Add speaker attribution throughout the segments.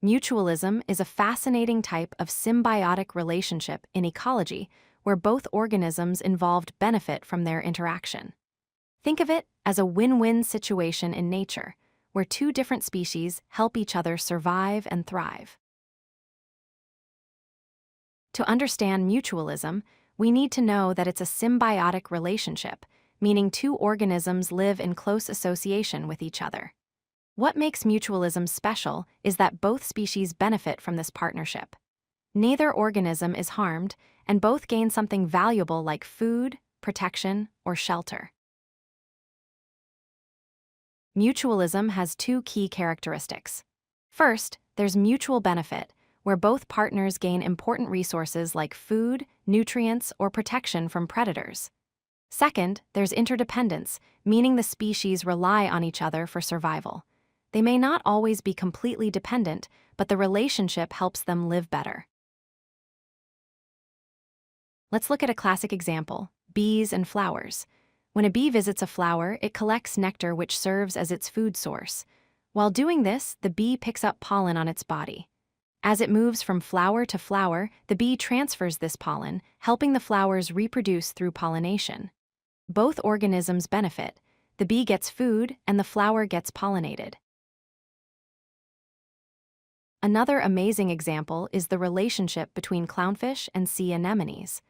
Speaker 1: Mutualism is a fascinating type of symbiotic relationship in ecology where both organisms involved benefit from their interaction. Think of it as a win-win situation in nature, where two different species help each other survive and thrive. To understand mutualism, we need to know that it's a symbiotic relationship, meaning two organisms live in close association with each other. What makes mutualism special is that both species benefit from this partnership. Neither organism is harmed, and both gain something valuable like food, protection, or shelter. Mutualism has two key characteristics. First, there's mutual benefit, where both partners gain important resources like food, nutrients, or protection from predators. Second, there's interdependence, meaning the species rely on each other for survival. They may not always be completely dependent, but the relationship helps them live better. Let's look at a classic example: bees and flowers. When a bee visits a flower, it collects nectar which serves as its food source. While doing this, the bee picks up pollen on its body. As it moves from flower to flower, the bee transfers this pollen, helping the flowers reproduce through pollination. Both organisms benefit. The bee gets food, and the flower gets pollinated. Another amazing example is the relationship between clownfish and sea anemones.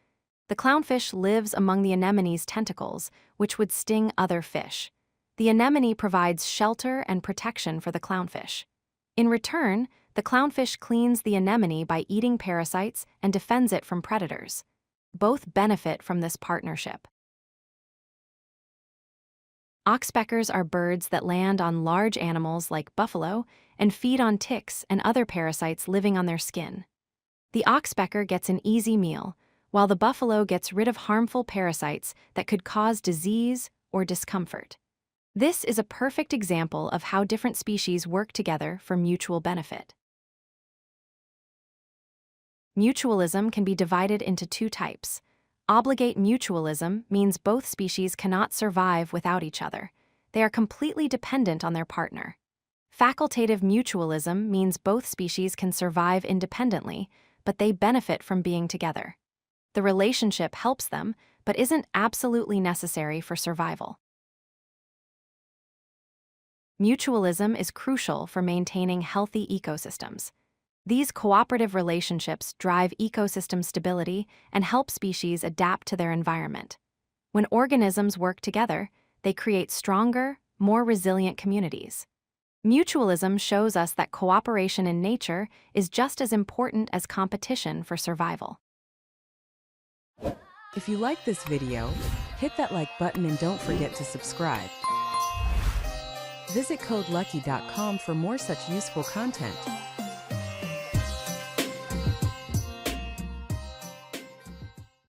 Speaker 1: The clownfish lives among the anemone's tentacles, which would sting other fish. The anemone provides shelter and protection for the clownfish. In return, the clownfish cleans the anemone by eating parasites and defends it from predators. Both benefit from this partnership. Oxpeckers are birds that land on large animals like buffalo and feed on ticks and other parasites living on their skin. The oxpecker gets an easy meal, while the buffalo gets rid of harmful parasites that could cause disease or discomfort. This is a perfect example of how different species work together for mutual benefit. Mutualism can be divided into two types. Obligate mutualism means both species cannot survive without each other. They are completely dependent on their partner. Facultative mutualism means both species can survive independently, but they benefit from being together. The relationship helps them, but isn't absolutely necessary for survival. Mutualism is crucial for maintaining healthy ecosystems. These cooperative relationships drive ecosystem stability and help species adapt to their environment. When organisms work together, they create stronger, more resilient communities. Mutualism shows us that cooperation in nature is just as important as competition for survival.
Speaker 2: If you like this video, hit that like button and don't forget to subscribe. Visit codelucky.com for more such useful content.